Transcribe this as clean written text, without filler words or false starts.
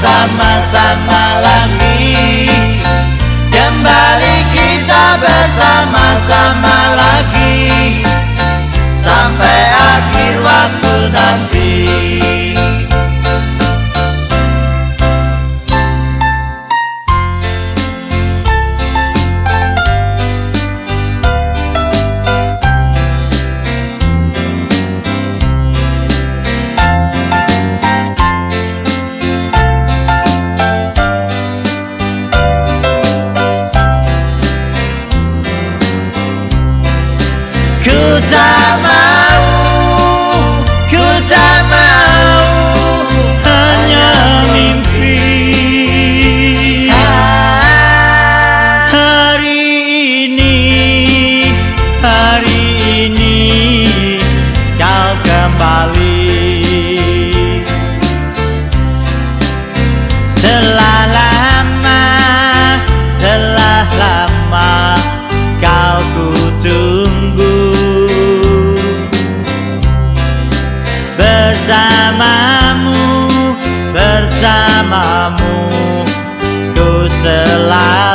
bersama-sama lagi. Kembali kita bersama-sama lagi sampai akhir waktu nanti. Ku tak mau hanya mimpi. Hari ini kau kembali. Telah lama kau ku tunggu. Bersamamu ku selalu